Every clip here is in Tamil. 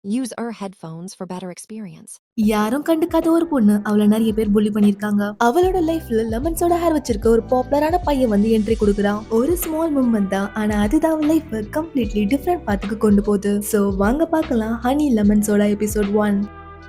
Use our headphones for better experience. யாரும் கண்டுக்காத ஒரு பொண்ணு அவள நிறைய பேர் புள்ளி பண்ணிருக்காங்க. அவளோட லைஃப்ல லெமன்ஸோட ஹேர் வச்சிருக்க ஒரு பாப்புலரான பையன் வந்து என்ட்ரி கொடுக்குறான். ஒரு ஸ்மால் மூமெண்ட் தான், ஆனா அதுதான் அவன் லைஃப் கம்ப்ளீட்லி டிஃப்ரெண்ட் பாத்துக்கு கொண்டு போகுது. சோ வாங்க பார்க்கலாம் ஹனி லெமன்ஸோட எபிசோட் 1.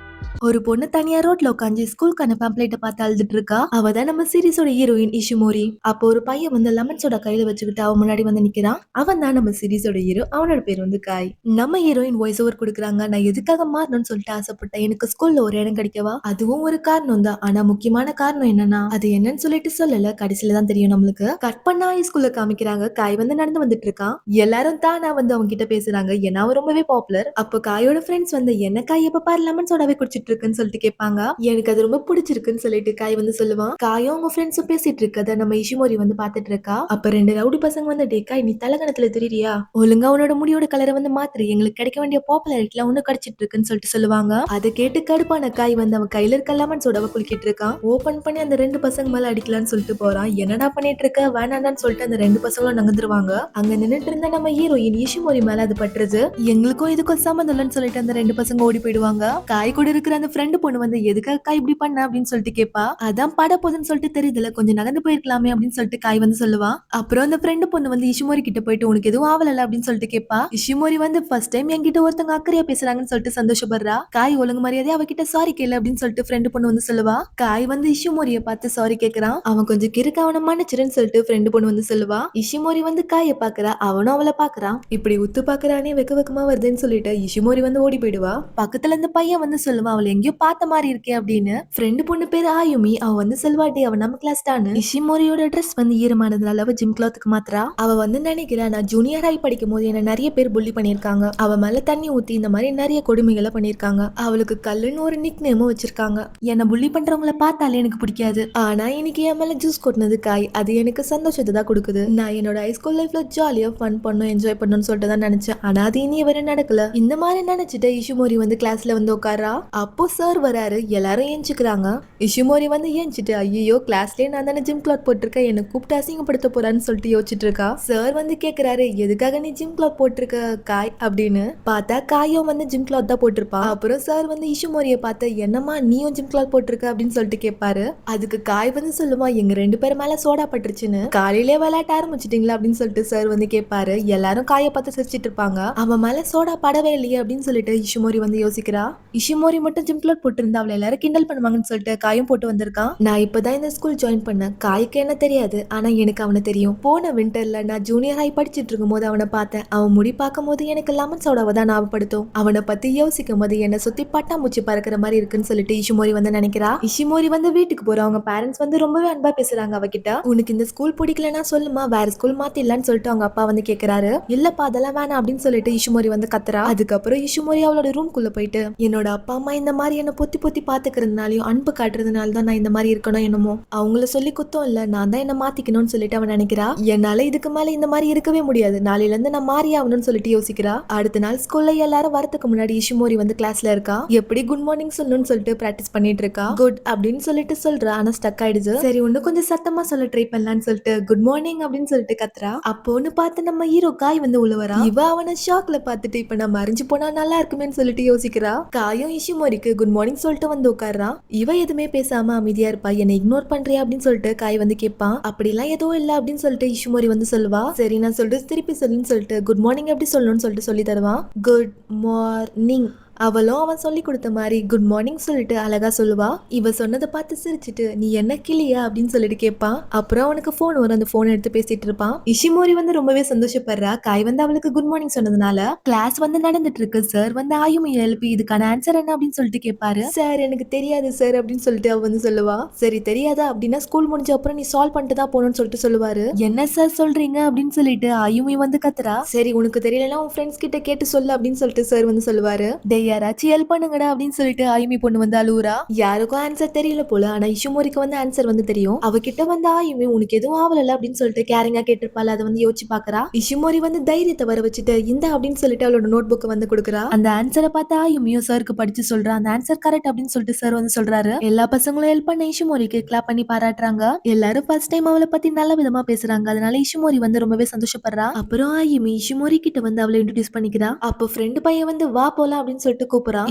ஒரு பொண்ணு தனியா ரோட்ல உட்காந்து ஸ்கூலுக்கான பேம்ப்ளேட்டை பார்த்து அழுதுட்டு இருக்கா. அவ தான் நம்ம சீரிஸோட ஹீரோயின் இஷிமோரி. அப்போ ஒரு பையன் வந்து லெமன்ஸோட கையில வச்சுக்கிட்டு அவன் முன்னாடி வந்து நிக்கிறான். அவன் தான் நம்ம சீரிஸோட ஹீரோ. அவனோட பேர் வந்து காய். நம்ம ஹீரோயின் வாய்ஸ் ஓவர் கொடுக்குறாங்க. நான் எதுக்காக மாறணும்னு சொல்லிட்டு ஆசைப்பட்டேன். எனக்கு ஸ்கூல்ல ஒரு இடம் கிடைக்கவா, அதுவும் ஒரு காரணம் தான். ஆனா முக்கியமான காரணம் என்னன்னா அது என்னன்னு சொல்லிட்டு சொல்லல, கடைசியில தான் தெரியும் நம்மளுக்கு. கட் பண்ணா ஸ்கூல்ல காமிக்கிறாங்க. காய் வந்து நடந்து வந்துட்டு இருக்கான். எல்லாரும் தானா வந்து அவங்க கிட்ட பேசுறாங்க. ஏன்னா அவன் ரொம்பவே பாப்புலர். அப்போ காயோட ஃப்ரெண்ட்ஸ் வந்து என்ன காய் எப்ப பாரு லெமன்ஸோடவே குடிச்சிட்டு இருக்குன்னு சொல்லிட்டு கேட்பாங்க. எனக்கு அது ரொம்ப பிடிச்சிருக்குன்னு சொல்லிட்டு காய் வந்து சொல்லுவான். காயும் அவங்க ஃப்ரெண்ட்ஸும் பேசிட்டு இருக்கத நம்ம இஷிமோரி வந்து பாத்துட்டு இருக்கா. அப்ப 2 ரவுடி பசங்க வந்து டே காய், நீ தலகணத்துல தெரியறியா, ஒழுங்கா உன்னோட முடியோட கலரை வந்து மாத்திரு, எங்களுக்கு கிடைக்க வேண்டிய பாப்புலாரிட்டில ஒண்ணு கிடைச்சிட்டு இருக்குன்னு சொல்லிட்டு சொல்லுவாங்க. அதை கேட்டு கடுப்பான காய் வந்து அவன் கையில இருக்க லெமன் சோடாவை குளிக்கிட்டு இருக்கான். ஓபன் பண்ணி அந்த 2 பசங்க மேல அடிக்கலான்னு சொல்லிட்டு போறான். என்னடா பண்ணிட்டு இருக்க, வேணாண்டான்னு சொல்லிட்டு அந்த 2 பசங்களும் நகர்ந்துருவாங்க. அங்க நின்னுட்டு இருந்த நம்ம ஹீரோயின் இஷிமோரி மேல அது பட்டுருது. எங்களுக்கும் இதுக்கும் சம்மந்தம் இல்லைன்னு சொல்லிட்டு அந்த 2 பசங்க ஓடி போயிடுவாங்க. காய் கூட இருக்கிற அந்த ஃப்ரெண்டு பொண்ணு வந்து எதுக்காக காய் இப்படி பண்ண அப்படின்னு சொல்லிட்டு கேட்பா. அதான் பட போதுன்னு சொல்லிட்டு தெரியுதுல, கொஞ்சம் நகர்ந்து போயிருக்கலாமே அப்படின்னு சொல்லிட்டு காய் வந்து சொல்லுவா. அப்புறம் அந்த ஃப்ரெண்டு பொண்ணு வந்து இஷிமோரி கிட்ட போயிட்டு உனக்கு எதுவும் ஆவலல அப்படின்னு சொல்லிட்டு கேட்பா. இஷிமோரி வந்து ஃபர்ஸ்ட் டைம் என்கிட்ட ஒருத்தங்க அக்கறையா பேசுறாங்கன்னு சொல்லிட்டு சந்தோஷப்படுறா. காய் ஒழுங்கு மரியாதையா அவகிட்ட சாரி கேளு அப்படின்னு சொல்லிட்டு ஃப்ரெண்டு பொண்ணு வந்து சொல்லுவா. காய் வந்து இஷிமோரிய பார்த்து சாரி கேக்குறான். அவன் கொஞ்சம் கிறுக்க, அவனை மன்னிச்சிருன்னு சொல்லிட்டு ஃப்ரெண்டு பொண்ணு வந்து சொல்லுவா. இஷிமோரி வந்து காய பாக்குறா, அவனும் அவளை பாக்குறான். இப்படி உத்து பாக்குறானே வெக்க வெக்கமா வருதுன்னு சொல்லிட்டு இஷிமோரி வந்து ஓடி போயிடுவா. பக்கத்துல இந்த பையன் வந்து சொல்லுவான், அவளை எங்கேயோ பார்த்த மாதிரி இருக்கே அப்படின்னு. ஃப்ரெண்டு பொண்ணு பேரு ஆயுமி. அவ வந்து செல்வாட்டி, அவ நம்ம கிளாஸ் தான். இஷிமோரியோட ட்ரெஸ் வந்து ஈரமானதுனால அவ ஜிம் கிளாத்துக்கு மாத்திரா. அவ வந்து நினைக்கிறா, நான் ஜூனியர் ஹை படிக்கும் போது என்ன நிறைய பேர் புள்ளி பண்ணிருக்காங்க, அவ மேல தண்ணி ஊத்தி இந்த மாதிரி நிறைய கொடுமைகளை பண்ணிருக்காங்க. அவளுக்கு கல்லுன்னு ஒரு நிக் நேமும் வச்சிருக்காங்க. என்ன புள்ளி பண்றவங்கள பார்த்தாலே எனக்கு பிடிக்காது. ஆனா இன்னைக்கு என் மேல ஜூஸ் கொட்டினது காய், அது எனக்கு சந்தோஷத்தை தான் கொடுக்குது. நான் என்னோட ஹைஸ்கூல் லைஃப்ல ஜாலியா ஃபன் பண்ணும், என்ஜாய் பண்ணணும்னு சொல்லிட்டு தான் நினைச்சேன். ஆனா அது இனி வரை நடக்கல. இந்த மாதிரி நினைச்சிட்டு இஷிமோரி வந்து கிளாஸ்ல வந்து உட்காரா. அப்போ சார் வராரு. எல்லாரும் ஏஞ்சுக்கிறாங்க. இஷிமோரி வந்து ஏஞ்சிட்டு, ஐயோ கிளாஸ்லயே நான் தானே ஜிம் கிளாத் போட்டிருக்கேன், என்ன கூப்பிட்டு அசிங்கப்படுத்த போறான்னு சொல்லிட்டு யோசிச்சுட்டு இருக்கா. சார் வந்து கேக்குறாரு, எதுக்காக நீ ஜிம் கிளாத் போட்டிருக்க காய் அப்படின்னு. பார்த்தா காயும் வந்து ஜிம் கிளாத் தான் போட்டிருப்பான். அப்புறம் சார் வந்து இஷிமோரிய பார்த்து, என்னம்மா நீயும் ஜிம் கிளாத் போட்டிருக்க அப்படின்னு சொல்லிட்டு கேட்பாரு. அதுக்கு காய் வந்து சொல்லுவான், எங்க 2 பேர் மேல சோடா பட்டுருச்சுன்னு. காலையிலே விளையாட்ட ஆரம்பிச்சிட்டீங்களா அப்படின்னு சொல்லிட்டு சார் வந்து கேட்பாரு. எல்லாரும் காயை பார்த்து சிரிச்சிட்டு இருப்பாங்க. அவன் மேல சோடா படவே இல்லையே அப்படின்னு சொல்லிட்டு இஷிமோரி வந்து யோசிக்கிறா. இஷிமோரி மட்டும் ஜிம் கிளாத் போட்டிருந்தா அவளை எல்லாரும் கிண்டல் பண்ணுவாங்கன்னு சொல்லிட்டு காயும் போட்டு வந்திருக்கான். நான் இப்பதான் இந்த ஸ்கூல் ஜாயின் பண்ணேன். காய்க்கு என்ன தெரியாது, ஆனா எனக்கு அவனை தெரியும். போன விண்டர்ல நான் ஜூனியர் ஹை படிச்சிட்டு இருக்கும் போது அவனை பார்த்தேன். அவன் முடி பார்க்கும் போது எனக்கு லெமன் சோடாவை தான் ஞாபகப்படுத்தும். அவனை பத்தி யோசிக்கும் போது என்ன சுத்தி பட்டாம்பூச்சி பறக்கிற மாதிரி இருக்குன்னு சொல்லிட்டு இஷிமோரி வந்து நினைக்கிறா. இஷிமோரி வந்து வீட்டுக்கு போற அவங்க பேரண்ட்ஸ் வந்து ரொம்பவே அன்பா பேசுறாங்க அவகிட்ட. உனக்கு இந்த ஸ்கூல் பிடிக்கலன்னா சொல்லுமா, வேற ஸ்கூல் மாத்திடலான்னு சொல்லிட்டு அவங்க அப்பா வந்து கேக்குறாரு. இல்லப்பா அதெல்லாம் வேணாம் அப்படின்னு சொல்லிட்டு இஷிமோரி வந்து கத்துறா. அதுக்கப்புறம் இஷிமோரி அவளோட ரூம்குள்ள போயிட்டு, என்னோட அப்பா அம்மா இந்த மாதிரி என்ன பொத்தி பொத்தி பாத்துக்கிறதுனாலயும் அன்பு காட்டுறதுனால தான் நான் இந்த மாதிரி இருக்கணும் என்னமோ, அவங்கள சொல்லி குத்தம் இல்ல, நான் தான் என்ன மாத்திக்கணும்னு சொல்லிட்டு அவன் நினைக்கிறா. என்னால இதுக்கு மேல இந்த மாதிரி இருக்கவே முடியாது, நாளையில இருந்து நான் மாறி ஆகணும்னு சொல்லிட்டு யோசிக்கிறா. அடுத்த நாள் ஸ்கூல்ல எல்லாரும் வரதுக்கு முன்னாடி இஷிமோரி வந்து கிளாஸ்ல இருக்கா. எப்படி குட் மார்னிங் சொல்லணும்னு சொல்லிட்டு பிராக்டிஸ் பண்ணிட்டு இருக்கா. குட் அப்படின்னு சொல்லிட்டு சொல்றா, ஆனா ஸ்டக் ஆயிடுச்சு. சரி இன்னும் கொஞ்சம் சத்தமா சொல்ல ட்ரை பண்ணலான்னு சொல்லிட்டு குட் மார்னிங் அப்படின்னு சொல்லிட்டு கத்துறா. அப்போன்னு பார்த்து நம்ம ஹீரோ காய் வந்து உழுவரா. இவ அவனை ஷாக்ல பார்த்துட்டு, இப்ப நம்ம அறிஞ்சு போனா நல்லா இருக்குமேன்னு சொல்லிட்டு யோசிக்கிறா. காயும் இஷிமோரிக்கு குட் மார்னிங் சொல்லிட்டு வந்து உட்கார்றான். இவ எதுவுமே பேசாம அமைதியா இருப்பா. என்னை இக்னோர் பண்றியா அப்படின்னு சொல்லிட்டு காய் வந்து கேட்பான். அப்படிலாம் எதுவும் இல்ல அப்படின்னு சொல்லிட்டு இஷிமோரி வந்து சொல்லுவா. சரி நான் சொல்லிட்டு திருப்பி சொல்லுன்னு சொல்லிட்டு குட் மார்னிங் எப்படி சொல்லணும்னு சொல்லிட்டு சொல்லி தருவான். Good morning. அவளும் அவன் சொல்லி கொடுத்த மாதிரி குட் மார்னிங் சொல்லிட்டு அழகா சொல்லுவா. இவ சொன்னதை பார்த்து சிரிச்சிட்டு, நீ என்ன கிளியா அப்படின்னு சொல்லிட்டு கேட்பான். அப்புறம் அவனுக்கு போன் வரும், அந்த போன் எடுத்து பேசிட்டு இருப்பான். இஷிமோரி வந்து ரொம்பவே சந்தோஷப்படுறா. காய் வந்து அவளுக்கு குட் மார்னிங் சொன்னதுனால. கிளாஸ் வந்து நடந்துட்டு இருக்கு. சார் வந்து ஆயுமி எழுப்பி இதுக்கான ஆன்சர் என்ன அப்படின்னு சொல்லிட்டு கேட்பாரு. சார் எனக்கு தெரியாது சார் அப்படின்னு சொல்லிட்டு அவ வந்து சொல்லுவா. சரி தெரியாதா அப்படின்னா ஸ்கூல் முடிஞ்ச அப்புறம் நீ சால்வ் பண்ணிட்டு தான் போகணும்னு சொல்லிட்டு சொல்லுவாரு. என்ன சார் சொல்றீங்க அப்படின்னு சொல்லிட்டு ஆயுமி வந்து கத்துறா. சரி உனக்கு தெரியலன்னா உன் ஃப்ரெண்ட்ஸ் கிட்ட கேட்டு சொல்லு அப்படின்னு சொல்லிட்டு சார் வந்து சொல்லுவாரு. யாராச்சும் ஹெல்ப் பண்ணுங்கடா அப்படின்னு சொல்லிட்டு ஆயுமி பொண்ணு வந்து அழுவுறா. யாருக்கும் ஆன்சர் தெரியல போல, ஆனா இஷுமோரிக்கு வந்து ஆன்சர் வந்து தெரியும். அவகிட்ட வந்து ஆயுமி உனக்கு எதுவும் ஆவலல அப்படின்னு சொல்லிட்டு கேரிங்கா கேட்டிருப்பாள். அதை வந்து யோசிச்சு பாக்குறா. இஷுமோரி வந்து தைரியத்தை வர வச்சுட்டு இந்த அப்படின்னு சொல்லிட்டு அவளோட நோட் புக் வந்து கொடுக்குறா. அந்த ஆன்சரை பார்த்து ஆயுமியும் சாருக்கு படிச்சு சொல்றா. அந்த ஆன்சர் கரெக்ட் அப்படின்னு சொல்லிட்டு சார் வந்து சொல்றாரு. எல்லா பசங்களும் ஹெல்ப் பண்ண இஷுமோரிக்கு கிளாப் பண்ணி பாராட்டுறாங்க. எல்லாரும் ஃபர்ஸ்ட் டைம் அவளை பத்தி நல்ல விதமா பேசுறாங்க. அதனால இஷுமோரி வந்து ரொம்பவே சந்தோஷப்படுறா. அப்புறம் ஆயுமி இஷுமோரி கிட்ட வந்து அவளை இன்ட்ரோடியூஸ் பண்ணிக்கிறா. அப்போ ஃப்ரெண்டு பையன் வந்து வா போலாம் அப்படின்னு சொல்லிட்டு கூப்பிடுறான்.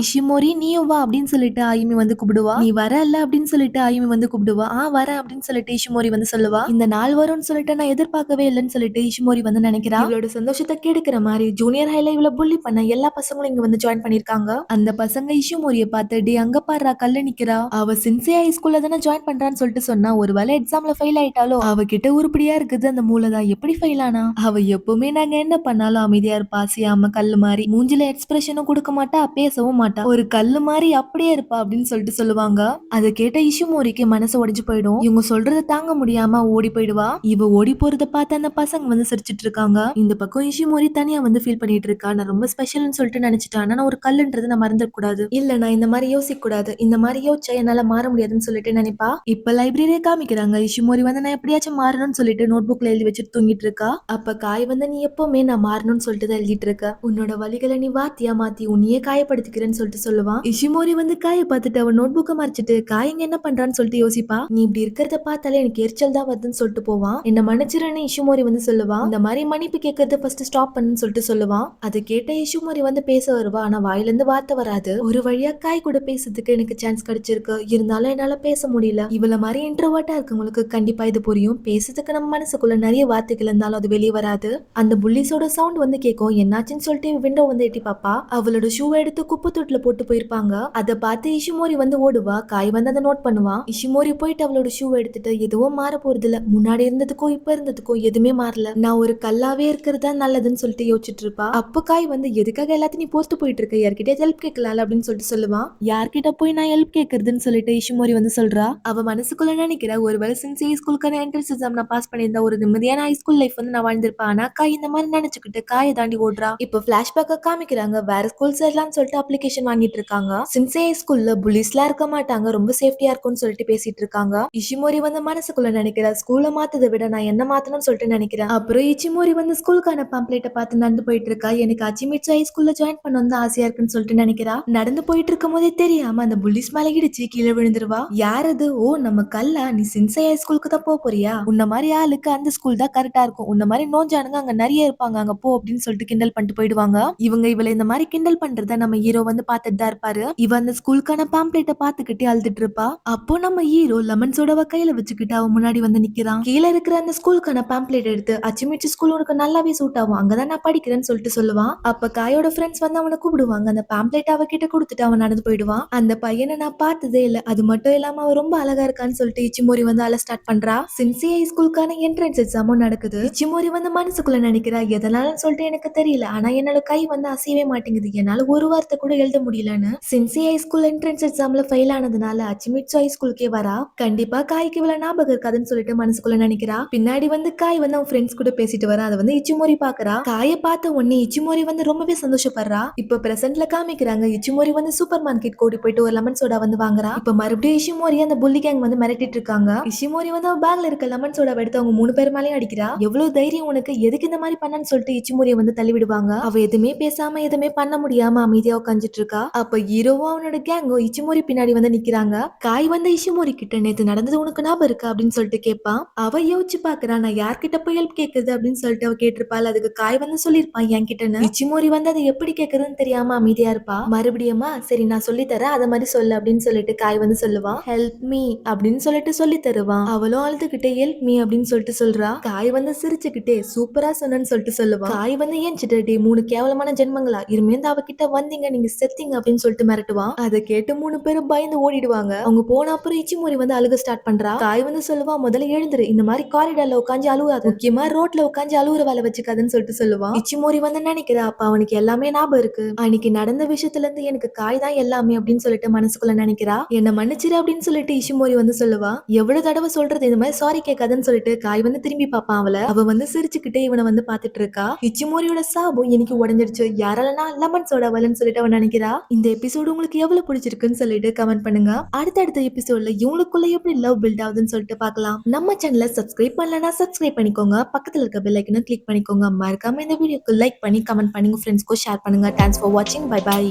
இஷிமோரி நீயும் வா அப்படின்னு சொல்லிட்டு ஆயுமி வந்து கூப்பிடுவா. நீ வர இல்ல அப்படின்னு சொல்லிட்டு ஆயுமி வந்து கூப்பிடுவா. வர அப்படின்னு சொல்லிட்டு இஷிமோரி வந்து சொல்லுவா. இந்த நாள் வரும்னு சொல்லிட்டு நான் எதிர்பார்க்கவே இல்லைன்னு சொல்லிட்டு இஷிமோரி வந்து நினைக்கிறா. இவளோட சந்தோஷத்தை கெடுக்கிற மாதிரி ஜூனியர் ஹைல இவள புள்ளி பண்ண எல்லா பசங்களும் இங்க வந்து ஜாயின் பண்ணிருக்காங்க. அந்த பசங்க இஷிமோரிய பார்த்து டி அங்க பாடுறா கல்ல நிக்கிறா, அவ சின்சியா ஹைஸ்கூல்ல தானே ஜாயின் பண்றான்னு சொல்லிட்டு சொன்னா, ஒருவேளை எக்ஸாம்ல ஃபெயில் ஆயிட்டாலோ, அவகிட்ட உருப்படியா இருக்குது அந்த மூளைதான், எப்படி ஃபெயில் ஆனா? அவ எப்பவுமே நாங்க என்ன பண்ணாலும் அமைதியா இருப்பா, அசையாம கல்லு மாதிரி, மூஞ்சில எக்ஸ்பிரஷனும் கொடுக்க மாட்டா, பேசவும் மாட்டா, ஒரு கல்லு மாதிரி அப்படியே இருப்பா அப்படின்னு சொல்லிட்டு சொல்லுவாங்க. அதை கேட்ட இஷுமோரிக்கு மனசு உடைஞ்சு போயிடும். இவங்க சொல்றத தாங்க முடியாம ஓடி போயிடுவா. இவ ஓடி போறத பார்த்து அந்த பசங்க வந்து சிரிச்சிட்டு இருக்காங்க. இந்த பக்கம் இஷுமோரி தனியா வந்து ஃபீல் பண்ணிட்டு இருக்கா. நான் ரொம்ப ஸ்பெஷல்னு சொல்லிட்டு நினைச்சிட்டேன், ஆனா நான் ஒரு கல்லுன்றது நான் மறந்துட கூடாது, இல்ல நான் இந்த மாதிரி யோசிக்க கூடாது, இந்த மாதிரி யோசிச்சா என்னால மாற முடியாதுன்னு சொல்லிட்டு நினைப்பா. இப்ப லைப்ரரியே காமிக்கிறாங்க. இஷுமோரி வந்து நான் எப்படியாச்சும் மாறணும்னு சொல்லிட்டு நோட் புக்ல எழுதி வச்சுட்டு தூங்கிட்டு இருக்கா. அப்ப காய் வந்து நீ எப்பவுமே நான் மாறணும்னு சொல்லிட்டு தான் எழுதிட்டு இருக்க, உன்னோட வழிகளை நீ வாத்தியா மாத்தி உன்னையே காயப்படுத்திக்கிறேன்னு சொல்லிட்டு சொல்லுவான். இஷிமோரி வந்து காய பார்த்துட்டு அவன் நோட் புக்கை மறைச்சிட்டு காயங்க என்ன பண்றான்னு சொல்லிட்டு யோசிப்பா. நீ இப்படி இருக்கிறத பார்த்தாலே எனக்கு எரிச்சல் தான் வருதுன்னு சொல்லிட்டு போவான். என்ன மன்னிச்சிருன்னு இஷுமோரி வந்து சொல்லுவான். இந்த மாதிரி மன்னிப்பு கேட்கறத ஃபர்ஸ்ட் ஸ்டாப் பண்ணுன்னு சொல்லிட்டு சொல்லுவான். அதை கேட்ட இஷுமோரி வந்து பேச வருவா. ஆனா வாயில இருந்து வார்த்தை வராது. ஒரு வழியா காய் கூட பேசுறதுக்கு எனக்கு சான்ஸ் கிடைச்சிருக்கு, இருந்தாலும் என்னால பேச முடியல. இவள மாதிரி இன்ட்ரோவர்ட்டா இருக்கவங்களுக்கு கண்டிப்பா இது புரியும். பேசுறதுக்கு நம்ம மனசுக்குள்ள நிறைய வார்த்தைகள் இருந்தாலும் அது வெளியே வராது. அந்த புள்ளிஸோட சவுண்ட் வந்து கேட்கும். என்னாச்சுன்னு சொல்லிட்டு விண்டோ வந்து எட்டி பாப்பா. அவளோட ஷூ எடுத்து குப்பை தொட்டில போட்டு போயிருப்பாங்க. அதை பார்த்து இஷிமோரி வந்து ஓடுவா. காய் வந்து அதை நோட் பண்ணுவா. இஷிமோரி போயிட்டு அவளோட ஷூ எடுத்துட்டு எதுவும் மாற போறது இல்ல, முன்னாடி இருந்ததுக்கோ இப்ப இருந்ததுக்கோ எதுவுமே மாறல, நான் ஒரு கல்லாவே இருக்கிறதா நல்லதுன்னு சொல்லிட்டு யோசிச்சுட்டு இருப்பா. அப்ப காய் வந்து எதுக்காக எல்லாத்தையும் நீ போஸ்ட் போயிட்டு இருக்க, யார்கிட்ட ஹெல்ப் கேட்கலாம் அப்படின்னு சொல்லிட்டு சொல்லுவான். யார்கிட்ட போய் நான் ஹெல்ப் கேட்கறதுன்னு சொல்லிட்டு இஷிமோரி வந்து சொல்றா. அவ மனசுக்குள்ள நினைக்கிற ஒருவேளை சின்ஸ் ஸ்கூலுக்கான என்ட்ரன்ஸ் எக்ஸாம் நான் பாஸ் பண்ணியிருந்தா ஒரு நிம்மதியான ஹைஸ்கூல் லைஃப் வந்து நான் வாழ்ந்திருப்பேன். ஆனா காய் இந்த மாதிரி நினைச்சுக்கிட்டு காயை தாண்டி ஓடுறா. இப்ப பிளாஷ்பேக்க காமிக்கிறாங்க. வேற ஸ்கூல் சேரலாம்னு சொல்லிட்டு அப்ளிகேஷன் வாங்கிட்டு இருக்காங்க. சின்சே ஸ்கூல்ல புலிஸ்லாம் இருக்க மாட்டாங்க, ரொம்ப சேஃப்டியா இருக்கும்னு சொல்லிட்டு பேசிட்டு இருக்காங்க. இஷிமோரி வந்து மனசுக்குள்ள நினைக்கிறா, ஸ்கூலை மாத்ததை விட நான் என்ன மாத்தணும்னு சொல்லிட்டு நினைக்கிறேன். அப்புறம் இச்சிமோரி வந்து ஸ்கூலுக்கான பாம்ப்ளேட்டை பார்த்து நடந்து போயிட்டு இருக்கா. எனக்கு அச்சிமிட்சு ஹை ஸ்கூல்ல ஜாயின் பண்ணணும் தான் ஆசையா இருக்குன்னு சொல்லிட்டு நினைக்கிறா. நடந்து போயிட்டு இருக்கும் போதே தெரியாம அந்த புலிஸ் மேல இடிச்சு கீழே விழுந்துருவா. யார் அது? ஓ நம்ம கல்லா, நீ சின்சே ஹை ஸ்கூலுக்கு தான் போறியா? உன்ன மாதிரி ஆளுக்கு அந்த ஸ்கூல் தான் கரெக்டா இருக்கும், உன்ன மாதிரி நோஞ்சானுங்க அங்க நிறைய இருப்பாங்க, அங்க போ அப்படின்னு சொல்லிட்டு கிண்டல் பண்ணிட்டு போயிடுவாங்க. இவங்க இவளை இந்த மாதிரி கிண்டல் பண்றத நம்ம ஹீரோ வந்து பார்த்துட்டு தான் இருப்பாரு. இவ அந்த ஸ்கூலுக்கான பாம்ப்ளேட்டை பார்த்துக்கிட்டே அழுதுட்டு இருப்பா. அப்போ நம்ம ஹீரோ லெமன் சோடாவை கையில வச்சுக்கிட்டு அவன் முன்னாடி வந்து நிக்கிறான். கீழே இருக்கிற அந்த ஸ்கூலுக்கான பாம்ப்ளேட் எடுத்து அச்சிமிச்சி ஸ்கூல் உனக்கு நல்லாவே சூட் ஆகும், அங்கதான் நான் படிக்கிறேன்னு சொல்லிட்டு சொல்லுவான். அப்ப காயோட ஃப்ரெண்ட்ஸ் வந்து அவனை கூப்பிடுவாங்க. அந்த பாம்ப்ளேட் அவகிட்ட கொடுத்துட்டு அவன் நடந்து போயிடுவான். அந்த பையனை நான் பார்த்ததே இல்ல, அது மட்டும் இல்லாம அவன் ரொம்ப அழகா இருக்கான்னு சொல்லிட்டு இச்சிமோரி வந்து அழ ஸ்டார்ட் பண்றா. சின்சி ஹை ஸ்கூலுக்கான என்ட்ரன்ஸ் எக்ஸாமும் நடக்குது. இச்சிமோரி வந்து மனசுக்குள்ள நினைக்கிறா, எதனால சொல்லிட்டு எனக்கு தெரியல, ஆனா என்னோட கை வந்து அசையவே மாட்டேங்குது, என்னால ஒரு வார்த்தை கூட எழுத முடியலன்னு. சின்சி ஹை ஸ்கூல் என்ட்ரன்ஸ் எக்ஸாம்ல ஃபெயில் ஆனதுனால அச்சிமிட்சு ஹை ஸ்கூலுக்கே வரா. கண்டிப்பா காய்க்கு இவ்வளவு ஞாபகம் இருக்காதுன்னு சொல்லிட்டு மனசுக்குள்ள நினைக்கிறா. பின்னாடி வந்து காய் வந்து அவன் ஃப்ரெண்ட்ஸ் கூட பேசிட்டு வரா. அதை வந்து இச்சிமோரி பாக்குறா. காயை பார்த்த உடனே இச்சிமோரி வந்து ரொம்பவே சந்தோஷப்படுறா. இப்ப பிரசன்ட்ல காமிக்கிறாங்க. இச்சிமோரி வந்து சூப்பர் மார்க்கெட் கூடி போயிட்டு ஒரு லெமன் சோடா வந்து வாங்குறா. இப்ப மறுபடியும் இஷிமோரி அந்த புள்ளி கேங் வந்து மிரட்டிட்டு இருக்காங்க. இஷிமோரி வந்து அவ பேக்ல இருக்க லெமன் சோடா எடுத்து அவங்க 3 பேர் மேலயும் அடிக்கிறா. எவ்வளவு தைரியம் உனக்கு, எதுக்கு இந்த மாதிரி பண்ணன்னு சொல்லிட்டு இச்சிமோரியை வந்து தள்ளி விடுவாங்க. அவ எதுவுமே பேசாம எதுவுமே பண்ண முடியாம அமைதியா உட்காந்துட்டு இருக்கா. அப்ப ஹீரோவும் அவனோட கேங்கோ இச்சிமோரி பின்னாடி வந்து நிக்கிறாங்க. காய் வந்து இஷிமோரி கிட்ட நேத்து நடந்தது உனக்கு ஞாபகம் இருக்கா அப்படின்னு சொல்லிட்டு கேட்பான். அவ யோசிச்சு பாக்குறா, நான் யார்கிட்ட போய் ஹெல்ப் கேக்குறது அப்படின்னு சொல்லிட்டு அவ கேட்டிருப்பாள். அதுக்கு காய் வந்து சொல்லிருப்பான் என்கிட்டன்னு. இச்சிமோரி வந்து அதை எப்படி கேக்குறதுன்னு தெரியாம அமைதியா இருப்பா. மறுபடியுமா சரி நான் சொல்லி தரேன், அதை மாதிரி சொல்லு அப்படின்னு சொல்லிட்டு காய் வந்து சொல்லுவான். ஹெல்ப் மீ அப்படின்னு சொல்லிட்டு சொல்லி தருவான். அவளும் அழுதுகிட்டே ஹெல்ப் மீ அப்படின்னு சொல்லிட்டு சொல்றா. காய் வந்து சிரிச்சுக்கிட்டே சூப்பரா சொன்னு சொல்லிட்டு சொல்லுவான். காய் வந்து ஏஞ்சிட்டு 3 கேவலமான ஜென்மங்களா இருமேந்து அவகிட்ட வந்தீங்க நீங்க செத்தீங்க அப்படின்னு சொல்லிட்டு மிரட்டுவான். அதை கேட்டு 3 பேரும் பயந்து ஓடிடுவாங்க. அவங்க போன அப்புறம் இச்சிமோரி வந்து அழுக ஸ்டார்ட் பண்றா. காய் வந்து சொல்லுவா, முதல்ல எழுந்துரு, இந்த மாதிரி காரிடார்ல உட்காந்து அழுவாது, முக்கியமா ரோட்ல உட்காந்து அழுவுற வேலை வச்சுக்காதுன்னு சொல்லிட்டு சொல்லுவான். இச்சிமோரி வந்து நினைக்கிறா, அப்ப அவனுக்கு எல்லாமே ஞாபகம் இருக்கு, அன்னைக்கு நடந்த விஷயத்துல இருந்து எனக்கு காய் தான் எல்லாமே அப்படின்னு சொல்லிட்டு மனசுக்குள்ள நினைக்கிறா. என்ன மன்னிச்சிரு அப்படின்னு சொல்லிட்டு இஷிமோரி வந்து சொல்லுவா. எவ்வளவு தடவை சொல்றது இந்த மாதிரி சாரி கேட்காதுன்னு சொல்லிட்டு காய் வந்து திரும்பி பாப்பான் அவளை. அவ வந்து சிரிச்சுக்கிட்டே இவனை வந்து பாத்துட்டு இருக்கா. இச்சிமோரியோட சாபம் இன்னைக்கு உடஞ்சிருச்சு, யாராலனா லெமன் சோடா வலன்னு சொல்லிட்டு அவன் நினைக்கிறா. இந்த எபிசோடு உங்களுக்கு எவ்வளவு பிடிச்சிருக்குன்னு சொல்லிட்டு கமெண்ட் பண்ணுங்க. அடுத்தடுத்த எபிசோட்ல இவங்களுக்குள்ள எப்படி லவ் பில்ட் ஆகுதுன்னு சொல்லிட்டு பார்க்கலாம். நம்ம சேனலை சப்ஸ்கிரைப் பண்ணலனா சப்ஸ்கிரைப் பண்ணிக்கோங்க, பக்கத்துல இருக்க பெல் ஐக்கனை கிளிக் பண்ணிக்கோங்க. மறக்காம இந்த வீடியோக்கு லைக் பண்ணி கமெண்ட் பண்ணி ஃப்ரெண்ட்ஸ்க்கு ஷேர் பண்ணுங்க. தேங்க்ஸ் ஃபார் வாட்சிங். Bye by.